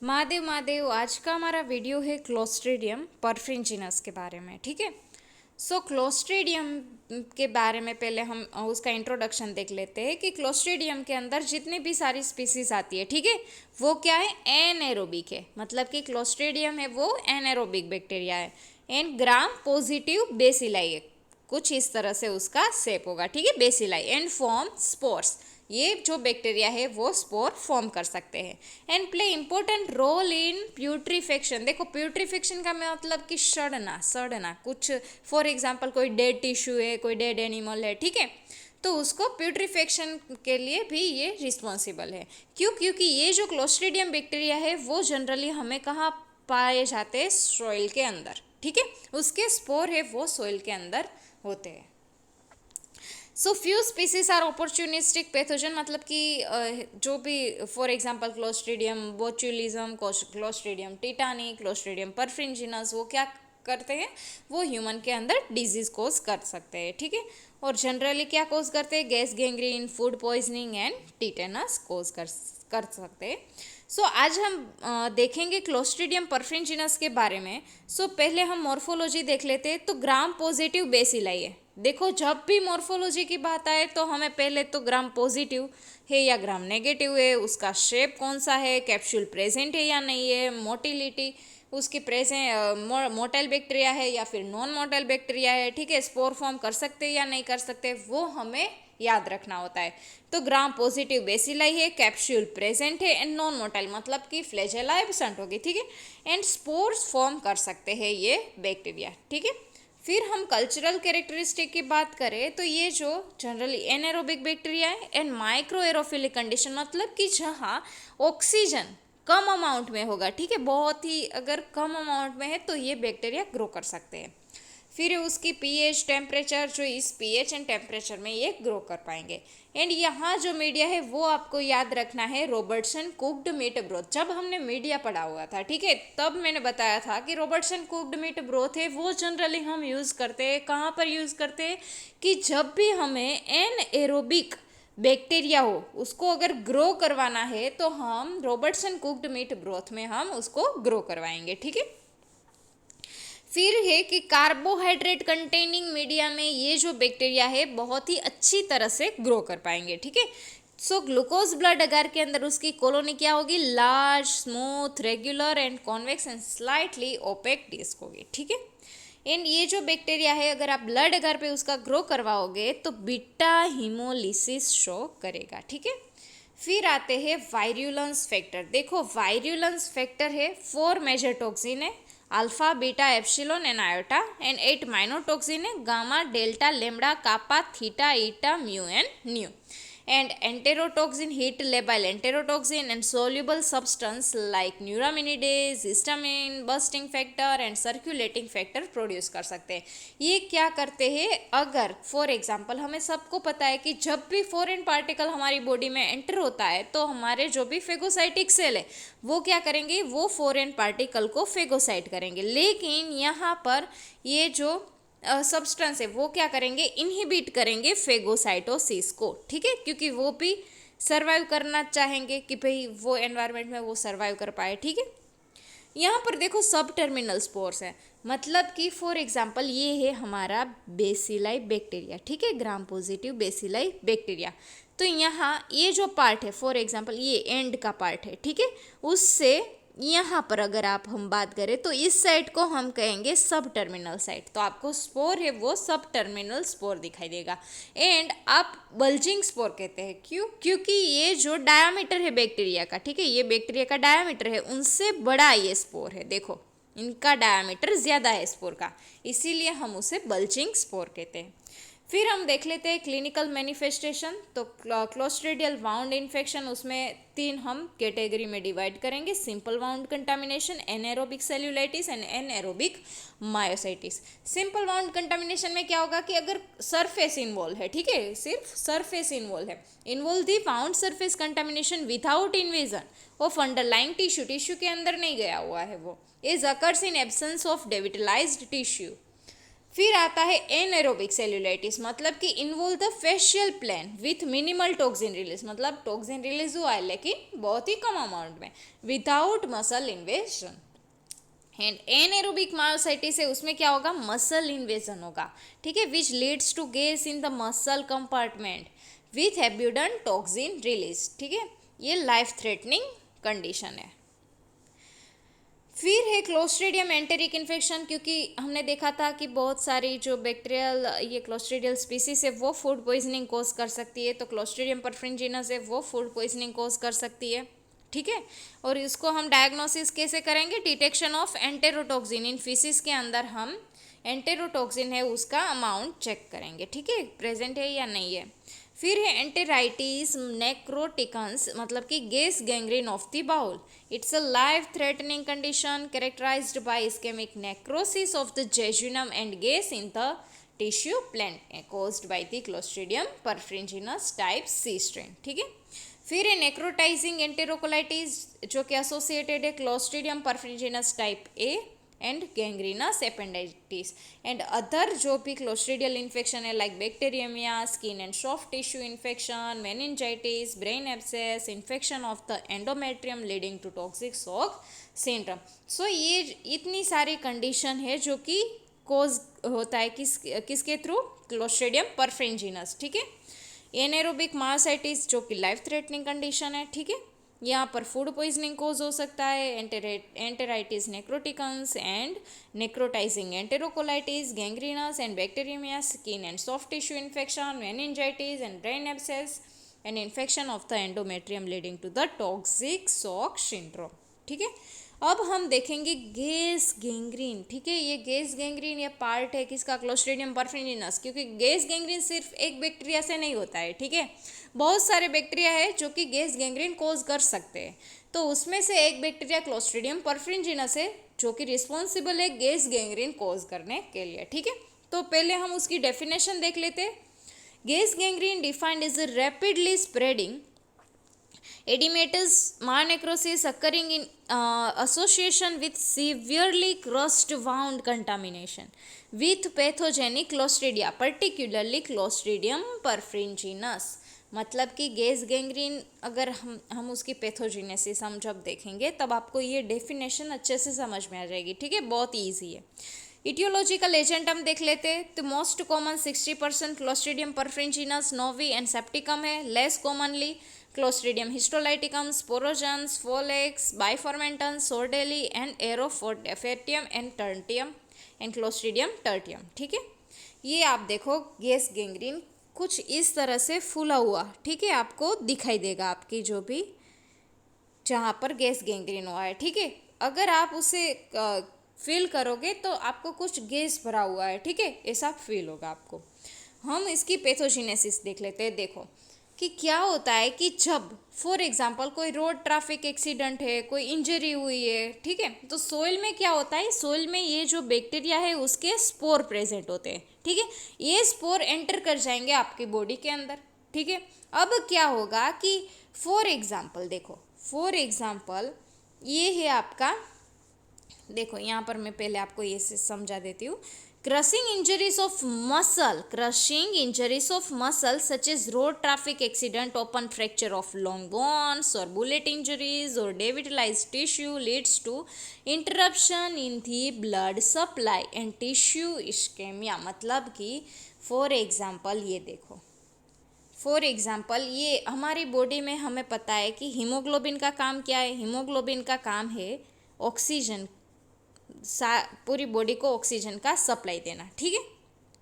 महादेव महादेव। आज का हमारा वीडियो है क्लोस्ट्रीडियम परफ्रिंजिनस के बारे में। ठीक है। क्लोस्ट्रीडियम के बारे में पहले हम उसका इंट्रोडक्शन देख लेते हैं कि क्लोस्ट्रीडियम के अंदर जितनी भी सारी स्पीसीज आती है, ठीक है, वो क्या है, एनएरोबिक है। मतलब कि क्लोस्ट्रीडियम है वो एनएरोबिक बैक्टीरिया है एंड ग्राम पॉजिटिव बेसिलाई है। कुछ इस तरह से उसका शेप होगा, ठीक है, बेसिलाई एंड फॉर्म स्पोर्स। ये जो बैक्टीरिया है वो स्पोर फॉर्म कर सकते हैं and play important role in putrefaction. देखो, प्यूट्रीफेक्शन का मतलब कि सड़ना कुछ। फॉर एग्जांपल कोई डेड टिश्यू है, कोई डेड एनिमल है, ठीक है, तो उसको प्यूट्रीफेक्शन के लिए भी ये रिस्पॉन्सिबल है। क्यों? क्योंकि ये जो क्लोस्ट्रीडियम बैक्टीरिया है वो जनरली हमें कहाँ पाए जाते हैं, सॉइल के अंदर, ठीक है। उसके स्पोर है वो सॉइल के अंदर होते हैं। Few species are opportunistic pathogen, मतलब कि जो भी for example Clostridium botulism, Clostridium tetani, Clostridium perfringens, वो क्या करते हैं, वो ह्यूमन के अंदर डिजीज कोज कर सकते हैं, ठीक है। और जनरली क्या कोज करते हैं, gas gangrene, food poisoning and tetanus cause कर सकते हैं। आज हम देखेंगे क्लोस्ट्रीडियम परफ्रिंजिनस के बारे में। पहले हम मॉर्फोलॉजी देख लेते हैं। तो ग्राम पॉजिटिव बेसिलाई है। देखो, जब भी मॉर्फोलॉजी की बात आए तो हमें पहले तो ग्राम पॉजिटिव है या ग्राम नेगेटिव है, उसका शेप कौन सा है, कैप्सूल प्रेजेंट है या नहीं है, मोटिलिटी उसकी मोटाइल बैक्टीरिया है या फिर नॉन मोटाइल बैक्टीरिया है, ठीक है, स्पोर फॉर्म कर सकते हैं या नहीं कर सकते, वो हमें याद रखना होता है। तो ग्राम पॉजिटिव बेसिलाई है, कैप्सूल प्रेजेंट है एंड नॉन मोटाइल, मतलब कि फ्लैजेला एब्सेंट होगी, ठीक है, एंड स्पोर्स फॉर्म कर सकते हैं ये बैक्टीरिया, ठीक है। फिर हम कल्चरल कैरेक्टरिस्टिक की बात करें तो ये जो जनरली एनएरोबिक बैक्टीरिया है एंड माइक्रो एरोफिलिक कंडीशन, मतलब कि जहाँ ऑक्सीजन कम अमाउंट में होगा, ठीक है, बहुत ही अगर कम अमाउंट में है तो ये बैक्टीरिया ग्रो कर सकते हैं। फिर उसकी पीएच टेम्परेचर, जो इस पीएच एंड टेम्परेचर में ये ग्रो कर पाएंगे। एंड यहाँ जो मीडिया है वो आपको याद रखना है, रॉबर्टसन कुक्ड मीट ब्रोथ। जब हमने मीडिया पढ़ा हुआ था, ठीक है, तब मैंने बताया था कि रॉबर्टसन कुक्ड मीट ब्रोथ है वो जनरली हम यूज़ करते हैं। कहाँ पर यूज़ करते हैं कि जब भी हमें एन एरोबिक बैक्टीरिया हो, उसको अगर ग्रो करवाना है तो हम रॉबर्टसन कुक्ड मीट ब्रोथ में हम उसको ग्रो करवाएंगे, ठीक है। फिर है कि कार्बोहाइड्रेट कंटेनिंग मीडिया में ये जो बैक्टीरिया है बहुत ही अच्छी तरह से ग्रो कर पाएंगे, ठीक है। ग्लूकोज ब्लड अगर के अंदर उसकी कॉलोनी क्या होगी, large, smooth, regular and convex and slightly opaque disc होगी, ठीक है। एंड ये जो बैक्टीरिया है अगर आप ब्लड अगर पे उसका ग्रो करवाओगे तो बीटा हीमोलिसिस शो करेगा, ठीक है। फिर आते हैं वायरुलेंस फैक्टर। देखो, वायरुलेंस फैक्टर है 4 मेजर टॉक्सिन है, alpha, beta, epsilon and iota, and 8 minor toxin है, gamma, delta, lambda, kappa, theta, eta, mu and nu. And enterotoxin heat labile enterotoxin and soluble substance like neuraminidase, histamine, bursting factor and circulating factor produce कर सकते हैं। ये क्या करते हैं, अगर for example हमें सबको पता है कि जब भी फॉरेन पार्टिकल हमारी बॉडी में एंटर होता है तो हमारे जो भी फेगोसाइटिक सेल है वो क्या करेंगे, वो फॉरेन पार्टिकल को फेगोसाइट करेंगे। लेकिन यहाँ पर ये जो सब्सटेंस है वो क्या करेंगे, इनहिबिट करेंगे फेगोसाइटोसिस को, ठीक है, क्योंकि वो भी सर्वाइव करना चाहेंगे कि भाई वो एनवायरनमेंट में वो सर्वाइव कर पाए, ठीक है। यहाँ पर देखो सब टर्मिनल स्पोर्स है, मतलब कि फॉर एग्जांपल ये है हमारा बेसिलाई बैक्टीरिया, ठीक है, ग्राम पॉजिटिव बेसिलाई बैक्टीरिया। तो यहाँ ये जो पार्ट है फॉर एग्जांपल ये एंड का पार्ट है, ठीक है, उससे यहाँ पर अगर आप हम बात करें तो इस साइड को हम कहेंगे सब टर्मिनल साइड। तो आपको स्पोर है वो सब टर्मिनल स्पोर दिखाई देगा एंड आप बल्जिंग स्पोर कहते हैं। क्यों? क्योंकि ये जो डायामीटर है बैक्टीरिया का, ठीक है, ये बैक्टीरिया का डायामीटर है, उनसे बड़ा ये स्पोर है। देखो, इनका डायामीटर ज़्यादा है स्पोर का, इसीलिए हम उसे बल्जिंग स्पोर कहते हैं। फिर हम देख लेते हैं क्लिनिकल मैनिफेस्टेशन। तो क्लोस्ट्रीडियल वाउंड इन्फेक्शन, उसमें 3 हम कैटेगरी में डिवाइड करेंगे, simple wound contamination, anaerobic cellulitis and anaerobic myositis. Simple wound contamination में क्या होगा कि अगर सरफेस इन्वॉल्व है, ठीक है, सिर्फ surface involve the wound surface contamination without invasion of underlying tissue के अंदर नहीं गया हुआ है वो, is occurs in absence of devitalised tissue. फिर आता है एनारोबिक सेल्यूलाइटिस, मतलब कि involve the fascial plane with minimal toxin release, मतलब टॉक्सिन रिलीज हुआ है लेकिन बहुत ही कम अमाउंट में, without muscle invasion. And anaerobic myositis है, उसमें क्या होगा, मसल इन्वेजन होगा, ठीक है, विच leads to gas in the muscle compartment with abundant toxin release, ठीक है, ये लाइफ थ्रेटनिंग कंडीशन है। फिर है क्लोस्ट्रीडियम एंटेरिक इन्फेक्शन, क्योंकि हमने देखा था कि बहुत सारी जो बैक्टीरियल ये क्लोस्ट्रीडियल स्पीसीज है वो फूड पॉइजनिंग कोज कर सकती है, तो क्लोस्ट्रीडियम परफ्रिंजिनस है वो फूड पॉइजनिंग कोज कर सकती है, ठीक है। और इसको हम डायग्नोसिस कैसे करेंगे, detection of enterotoxin in faeces के अंदर हम एंटेरोटॉक्सिन है उसका अमाउंट चेक करेंगे, ठीक है, प्रेजेंट है या नहीं है। फिर है एंटेराइटिस नेक्रोटिकन्स, मतलब कि gas gangrene of the bowel, it's a life threatening condition characterised by ischaemic necrosis of the jejunum and gas in the tissue plant caused by the Clostridium perfringens type C strain, ठीक है। फिर है necrotising enterocolitis, जो कि associated है Clostridium perfringens type A and gangrenous appendicitis and other जो भी clostridial infection है like bacteraemia, skin and soft tissue infection, meningitis, brain abscess, infection of the endometrium leading to toxic shock syndrome. So ये इतनी सारी condition है जो कि कोज होता है किसके थ्रू, क्लोस्ट्रीडियम परफ्रिंजिनस, ठीक है। एनारोबिक मायोसाइटिस जो कि लाइफ थ्रेटनिंग कंडीशन है, ठीक है, यहाँ पर फूड पॉइजनिंग कोज हो सकता है, enteritis necroticans and necrotising enterocolitis, gangrenous and bacteraemia, skin and soft tissue infection, meningitis and brain abscess and infection of the endometrium leading to the toxic shock syndrome, ठीक है। अब हम देखेंगे गैस गैंग्रीन, ठीक है, ये गैस गैंग्रीन ये part है किसका, क्लोस्ट्रीडियम परफ्रिंजिनस, क्योंकि गैस गैंग्रीन सिर्फ एक बैक्टीरिया से नहीं होता है, ठीक है, बहुत सारे बैक्टीरिया है जो कि गैस गैंग्रीन कोज कर सकते हैं, तो उसमें से एक बैक्टीरिया क्लोस्ट्रीडियम परफ्रिंजिनस है जो कि रिस्पॉन्सिबल है गैस गैंग्रीन कोज करने के लिए, ठीक है। तो पहले हम उसकी डेफिनेशन देख लेते हैं। Gas gangrene defined is rapidly spreading edematous malnecrosis occurring in association with severely crust wound contamination with pathogenic clostridia, particularly Clostridium perfringens। मतलब कि गैस गैंग्रीन अगर हम उसकी पैथोजेनेसिस हम जब देखेंगे तब आपको ये डेफिनेशन अच्छे से समझ में आ जाएगी, ठीक है, बहुत ईजी है। इटियोलॉजिकल एजेंट हम देख लेते हैं, तो most common 60% Clostridium perfringens novyi and septicum है, less commonly Clostridium histolyticum, sporogenes, fallax, bifermentans, sordellii and aerofoetidum and tertium and Clostridium tertium, ठीक है। ये आप देखो गैस गैंग्रीन कुछ इस तरह से फूला हुआ, ठीक है, आपको दिखाई देगा आपकी जो भी जहाँ पर गैस गैंग्रीन हुआ है, ठीक है। अगर आप उसे फील करोगे तो आपको कुछ गैस भरा हुआ है, ठीक है, ऐसा फील होगा आपको। हम इसकी पैथोजेनेसिस देख लेते हैं। देखो कि क्या होता है कि जब फॉर एग्जांपल कोई रोड ट्रैफिक एक्सीडेंट है, कोई इंजरी हुई है, ठीक है, तो सोइल में क्या होता है, सोइल में ये जो बैक्टीरिया है उसके स्पोर प्रेजेंट होते हैं, ठीक है, ये स्पोर एंटर कर जाएंगे आपकी बॉडी के अंदर, ठीक है। अब क्या होगा कि फॉर एग्जांपल देखो, फॉर एग्जांपल ये है आपका, देखो यहाँ पर मैं पहले आपको ये समझा देती हूँ। Crushing injuries of muscle such as road traffic accident, open fracture of long bones और बुलेट इंजरीज और devitalised tissue leads to interruption in the blood supply and tissue ischaemia. मतलब कि फॉर एग्जांपल ये देखो, फॉर एग्जांपल ये हमारी body में हमें पता है कि हीमोग्लोबिन का काम क्या है, हीमोग्लोबिन का काम है ऑक्सीजन, पूरी बॉडी को ऑक्सीजन का सप्लाई देना, ठीक है,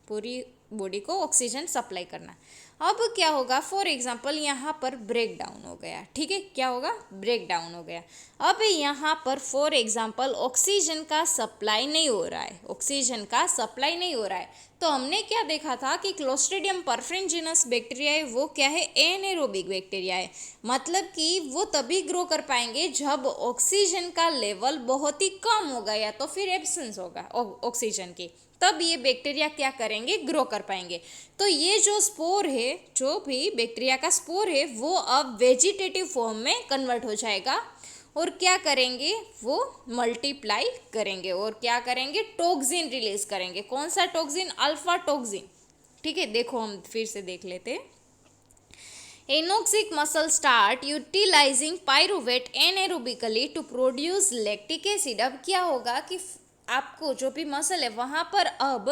पूरी बॉडी को ऑक्सीजन सप्लाई करना। अब क्या होगा, फॉर एग्जांपल यहाँ पर ब्रेक डाउन हो गया, ठीक है, क्या होगा, ब्रेक डाउन हो गया। अब यहाँ पर फॉर एग्जांपल ऑक्सीजन का सप्लाई नहीं हो रहा है, ऑक्सीजन का सप्लाई नहीं हो रहा है, तो हमने क्या देखा था कि क्लोस्ट्रीडियम परफ्रिंजिनस बैक्टीरिया है वो क्या है, एनेरोबिक बैक्टीरिया है, मतलब कि वो तभी ग्रो कर पाएंगे जब ऑक्सीजन का लेवल बहुत ही कम होगा या तो फिर एब्सेंस होगा ऑक्सीजन की, तब ये बैक्टीरिया क्या करेंगे, ग्रो कर पाएंगे। तो ये जो स्पोर है, जो भी बैक्टीरिया का स्पोर है वो अब वेजिटेटिव फॉर्म में कन्वर्ट हो जाएगा और क्या करेंगे, वो मल्टीप्लाई करेंगे और क्या करेंगे, टॉक्सिन रिलीज करेंगे। कौन सा टॉक्सिन, अल्फा टॉक्सिन। ठीक है, देखो हम फिर से देख लेते हैं। Anoxic muscle start utilizing pyruvate anaerobically to produce lactic acid। अब क्या होगा कि आपको जो भी मसल है वहाँ पर अब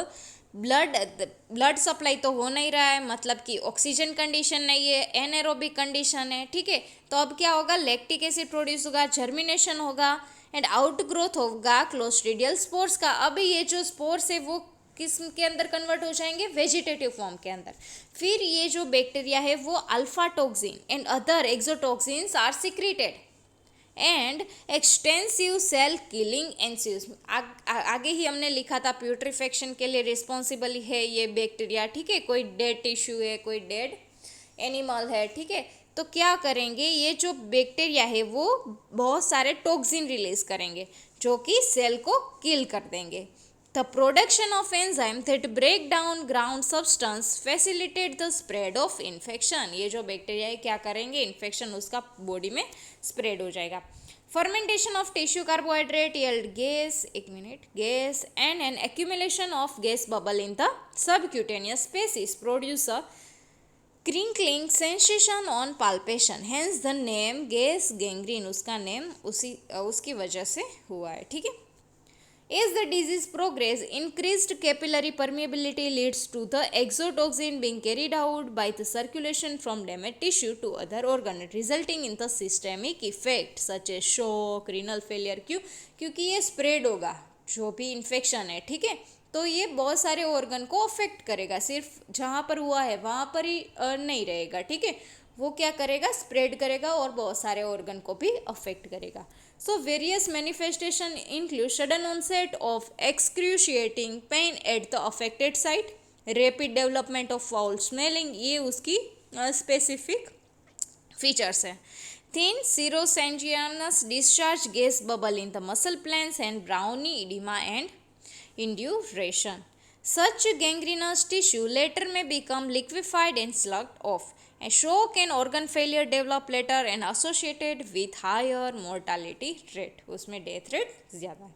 ब्लड सप्लाई तो हो नहीं रहा है, मतलब कि ऑक्सीजन कंडीशन नहीं है, एनारोबिक कंडीशन है। ठीक है, तो अब क्या होगा, लैक्टिक एसिड प्रोड्यूस होगा, जर्मिनेशन होगा एंड आउट ग्रोथ होगा क्लोस्ट्रीडियल स्पोर्स का। अब ये जो स्पोर्स है वो किस के अंदर कन्वर्ट हो जाएंगे, वेजिटेटिव फॉर्म के अंदर। फिर ये जो बैक्टीरिया है वो alpha toxin and other exotoxins are secreted and extensive cell killing ensues. आगे ही हमने लिखा था प्यूट्रिफेक्शन के लिए रिस्पॉन्सिबल है ये बैक्टीरिया। ठीक है, कोई डेड टिश्यू है, कोई डेड एनिमल है। ठीक है, तो क्या करेंगे, ये जो बैक्टीरिया है वो बहुत सारे टॉक्सिन रिलीज करेंगे जो कि सेल को किल कर देंगे। The production of enzyme that break down ground substance facilitate the spread of infection। ये जो बैक्टीरिया है क्या करेंगे, इन्फेक्शन उसका बॉडी में स्प्रेड हो जाएगा। Fermentation of tissue carbohydrate yield gas, gas and an accumulation of gas bubble in the subcutaneous species produce a crinkling sensation on palpation, hence the name gas gangrene। उसका name उसकी वजह से हुआ है। ठीक है, as the disease progress, increased capillary permeability leads to the exotoxin being carried out by the circulation from damaged tissue to other organ, resulting in the systemic effect such as shock, renal failure। क्योंकि ये spread होगा जो भी infection है। ठीक है, तो ये बहुत सारे ऑर्गन को अफेक्ट करेगा, सिर्फ जहाँ पर हुआ है वहाँ पर ही नहीं रहेगा। ठीक है, वो क्या करेगा, स्प्रेड करेगा और बहुत सारे ऑर्गन को भी अफेक्ट करेगा। So various manifestation include sudden onset of excruciating pain at the affected site, rapid development of foul smelling, ये उसकी स्पेसिफिक फीचर्स है। Thin serosanguineous discharge gas bubble in the muscle planes and brawny oedema and induration। Such gangrenous tissue later may become liquefied and slugged off. A shock and organ failure develop later and associated with higher mortality rate। उसमें death rate ज़्यादा है।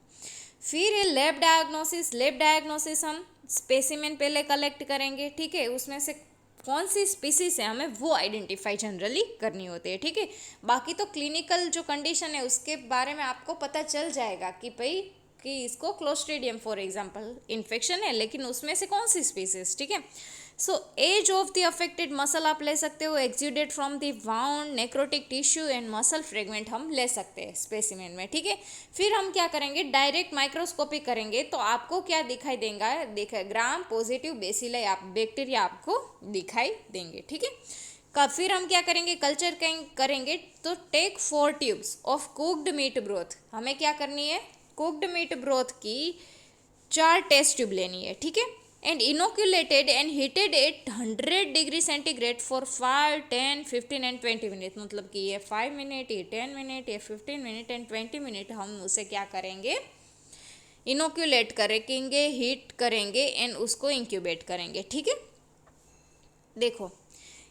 फिर ये lab diagnosis हम specimen पहले collect करेंगे। ठीक है, उसमें से कौन सी स्पीसीज है हमें वो आइडेंटिफाई जनरली करनी होती है। ठीक है, बाकी तो क्लिनिकल जो कंडीशन है उसके बारे में आपको पता चल जाएगा कि भाई कि इसको क्लोस्ट्रीडियम फॉर एग्जांपल इन्फेक्शन है, लेकिन उसमें से कौन सी स्पीसीज। ठीक है, so edge of the affected muscle आप ले सकते हो, exudate from the wound, necrotic tissue and muscle fragment हम ले सकते हैं स्पेसिमेन में। ठीक है, फिर हम क्या करेंगे, डायरेक्ट माइक्रोस्कोपी करेंगे तो आपको क्या दिखाई देगा, ग्राम पॉजिटिव बेसिलाई बैक्टीरिया आपको दिखाई देंगे। ठीक है, फिर हम क्या करेंगे, कल्चर करेंगे तो take 4 tubes of cooked meat broth. हमें क्या करनी है, कुक्ड मीट ब्रोथ की 4 टेस्ट ट्यूब लेनी है। ठीक है, and inoculated and heated at 100 degree centigrade for 5, 10, 15 and 20 minute. मतलब कि ये 5 मिनट, ये 10 मिनट, ये 15 मिनट एंड 20 मिनट हम उसे क्या करेंगे, इनोक्यूलेट करेंगे, हीट करेंगे एंड उसको इंक्यूबेट करेंगे। ठीक है, देखो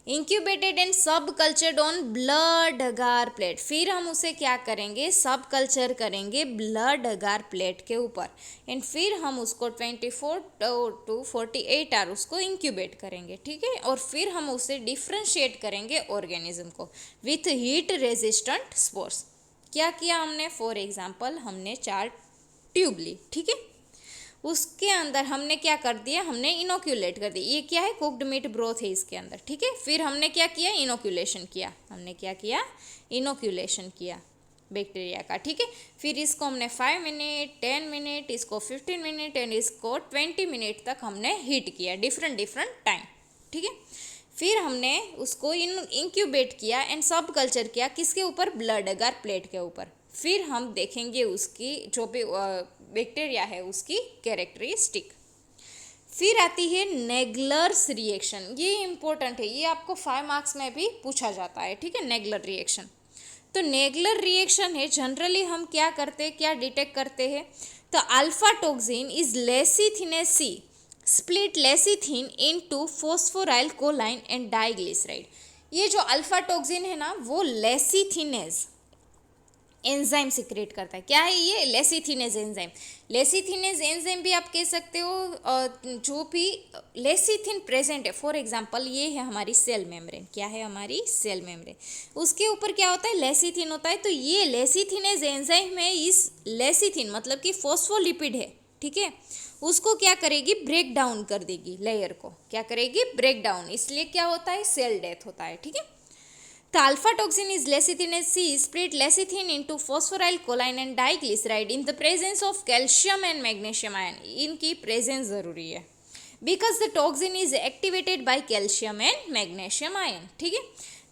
इंक्यूबेटेड एंड सब cultured on blood agar plate. फिर हम उसे क्या करेंगे, सब कल्चर करेंगे ब्लड अगार प्लेट के ऊपर एंड फिर हम उसको 24 to 48 आवर उसको इंक्यूबेट करेंगे। ठीक है, और फिर हम उसे डिफ्रेंशिएट करेंगे ऑर्गेनिज्म को विथ हीट रेजिस्टेंट स्पोर्स। क्या किया हमने, फॉर एग्जाम्पल हमने 4 ट्यूब ली। ठीक है, उसके अंदर हमने क्या कर दिया, हमने इनोक्यूलेट कर दिया। ये क्या है, कुक्ड मीट ब्रोथ है इसके अंदर। ठीक है, फिर हमने क्या किया, इनोक्यूलेशन किया। हमने क्या किया, इनोक्यूलेशन किया बैक्टीरिया का। ठीक है, फिर इसको हमने 5 मिनट, 10 मिनट, इसको 15 मिनट एंड इसको 20 मिनट तक हमने हीट किया, डिफरेंट टाइम। ठीक है, फिर हमने उसको इंक्यूबेट किया एंड सब कल्चर किया, किसके ऊपर, ब्लड अगार प्लेट के ऊपर। फिर हम देखेंगे उसकी जो भी बैक्टीरिया है उसकी कैरेक्टरिस्टिक। फिर आती है नेगलर्स रिएक्शन। ये इंपॉर्टेंट है, ये आपको 5 मार्क्स में भी पूछा जाता है। ठीक है, नेगलर रिएक्शन। तो नेगलर रिएक्शन है, जनरली हम क्या करते हैं, क्या डिटेक्ट करते हैं, तो alpha toxin is lecithinase split lecithin into phosphoryl choline and diglyceride. ये जो अल्फा टॉक्सिन है ना वो लेसिथिनेज एंजाइम सिक्रेट करता है। क्या है ये? लेसिथिनेज एंजाइम। लेसिथिनेज एंजाइम भी आप कह सकते हो। जो भी लेसिथिन प्रेजेंट है, फॉर एग्जांपल ये है हमारी सेल मेम्ब्रेन। क्या है? हमारी सेल मेम्ब्रेन। उसके ऊपर क्या होता है? लेसिथिन होता है। तो ये लेसिथिनेज एंजाइम है, इस लेसिथिन मतलब कि फॉस्फोलिपिड है, ठीक है, उसको क्या करेगी? ब्रेक डाउन कर देगी, लेयर को क्या करेगी? Break down. इसलिए क्या होता है? सेल डेथ होता है, ठीक है। The alpha toxin is lecithin as C split lecithin into phosphoryl choline and diglyceride in the presence of calcium and magnesium ion. इनकी प्रेजेंस ज़रूरी है because the toxin is activated by calcium and magnesium ion. ठीक है।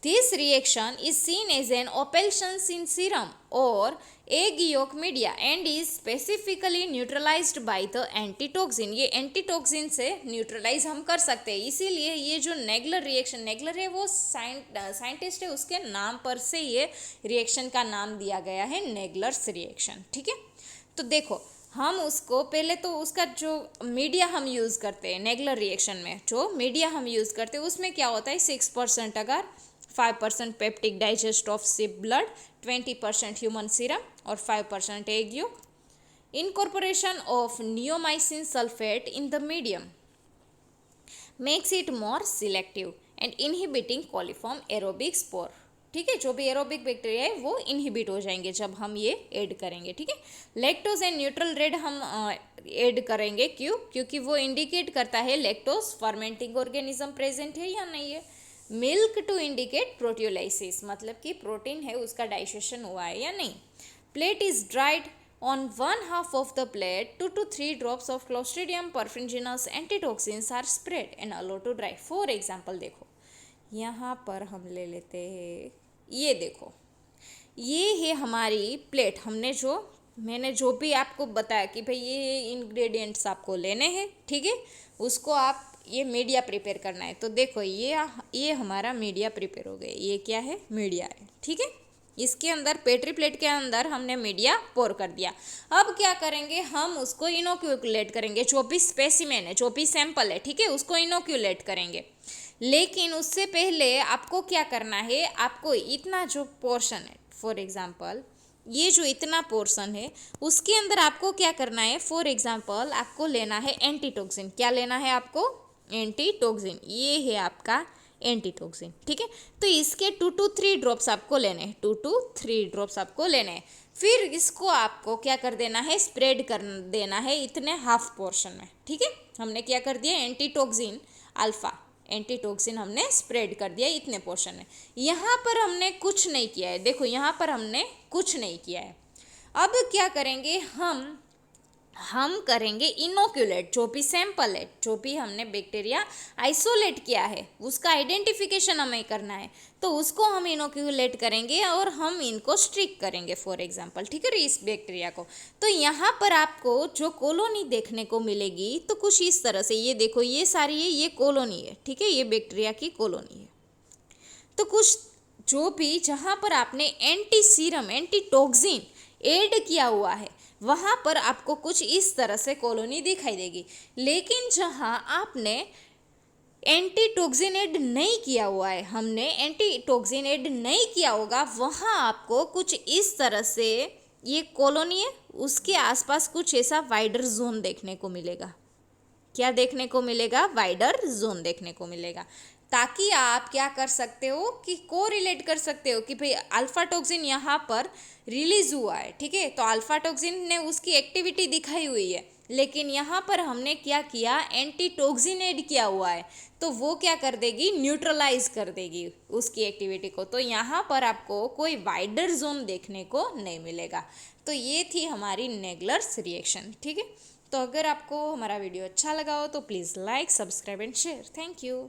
This reaction is seen as an opalescence in serum or egg yolk media and is specifically neutralized by the antitoxin. ये antitoxin से neutralise हम कर सकते हैं, इसीलिए ये जो नेगलर रिएक्शन, नेगलर है वो साइंटिस्ट है, उसके नाम पर से ये रिएक्शन का नाम दिया गया है नेगलर्स रिएक्शन, ठीक है। तो देखो हम उसको पहले तो उसका जो मीडिया हम यूज़ करते हैं नेगलर रिएक्शन में, जो मीडिया हम यूज़ करते हैं उसमें क्या होता है? 6% अगर 5% peptic digest of sheep blood, 20% human serum और 5% egg yolk. Incorporation of neomycin sulphate in the medium makes it more selective and inhibiting coliform aerobic spore. ठीक है, जो भी एरोबिक बैक्टीरिया है वो इनहिबिट हो जाएंगे जब हम ये ऐड करेंगे, ठीक है। लैक्टोज एंड न्यूट्रल रेड हम ऐड करेंगे, क्यों? क्योंकि वो इंडिकेट करता है लैक्टोज फर्मेंटिंग ऑर्गेनिज्म प्रेजेंट है या नहीं है। मिल्क टू इंडिकेट प्रोटियोलाइसिस, मतलब कि प्रोटीन है उसका डाइजेशन हुआ है या नहीं। Plate is dried on 1/2 of the plate, 2 to 3 drops of Clostridium perfringens antitoxins are spread and allowed to dry. For example देखो यहाँ पर हम ले लेते हैं, ये देखो ये है हमारी प्लेट। मैंने जो भी आपको बताया कि भाई ये इंग्रेडिएंट्स आपको लेने हैं, ठीक है, उसको आप ये मीडिया प्रिपेयर करना है। तो देखो ये हमारा मीडिया प्रिपेयर हो गया। ये क्या है? मीडिया है, ठीक है। इसके अंदर पेट्री प्लेट के अंदर हमने मीडिया पोर कर दिया। अब क्या करेंगे? हम उसको इनोक्यूलेट करेंगे। जो भी स्पेसिमेन है, जो भी सैंपल है, ठीक है, उसको इनोक्यूलेट करेंगे। लेकिन उससे पहले आपको क्या करना है? आपको इतना जो पोर्शन है, फॉर एग्जांपल ये जो इतना पोर्शन है उसके अंदर आपको क्या करना है? फॉर एग्जांपल आपको लेना है एंटीटॉक्सिन। क्या लेना है आपको? एंटीटॉक्सिन। ये है आपका एंटीटॉक्सिन, ठीक है। तो इसके 2 to 3 ड्रॉप्स आपको लेने हैं, 2 to 3 ड्रॉप्स आपको लेने हैं। फिर इसको आपको क्या कर देना है? स्प्रेड कर देना है इतने हाफ पोर्शन में, ठीक है। हमने क्या कर दिया? एंटीटॉक्सिन अल्फा, एंटीटॉक्सिन हमने स्प्रेड कर दिया इतने पोर्शन में। यहाँ पर हमने कुछ नहीं किया है, देखो यहाँ पर हमने कुछ नहीं किया है। अब क्या करेंगे? हम करेंगे इनोक्यूलेट। जो भी सैंपल है, जो भी हमने बैक्टीरिया आइसोलेट किया है उसका आइडेंटिफिकेशन हमें करना है, तो उसको हम इनोक्यूलेट करेंगे और हम इनको स्ट्रिक करेंगे, फॉर एग्जांपल, ठीक है, इस बैक्टीरिया को। तो यहाँ पर आपको जो कॉलोनी देखने को मिलेगी तो कुछ इस तरह से, ये देखो ये सारी है, ये कॉलोनी है, ठीक है, ये बैक्टीरिया की कॉलोनी है। तो कुछ जो भी जहाँ पर आपने एंटी सीरम, एंटीटॉक्सिन ऐड किया हुआ है वहाँ पर आपको कुछ इस तरह से कॉलोनी दिखाई देगी। लेकिन जहाँ आपने एंटीटॉक्सिन ऐड नहीं किया हुआ है, हमने एंटीटॉक्सिन ऐड नहीं किया होगा, वहाँ आपको कुछ इस तरह से ये कॉलोनी है, उसके आसपास कुछ ऐसा वाइडर जोन देखने को मिलेगा। क्या देखने को मिलेगा? वाइडर जोन देखने को मिलेगा। ताकि आप क्या कर सकते हो कि कोरिलेट कर सकते हो कि भाई अल्फा टॉक्सिन यहाँ पर रिलीज हुआ है, ठीक है, तो अल्फा टॉक्सिन ने उसकी एक्टिविटी दिखाई हुई है, लेकिन यहाँ पर हमने क्या किया? एंटीटॉक्सिन ऐड किया हुआ है, तो वो क्या कर देगी? न्यूट्रलाइज कर देगी उसकी एक्टिविटी को। तो यहाँ पर आपको कोई वाइडर जोन देखने को नहीं मिलेगा। तो ये थी हमारी नेगलर्स रिएक्शन, ठीक है। तो अगर आपको हमारा वीडियो अच्छा लगा हो तो please like, subscribe and share. Thank you.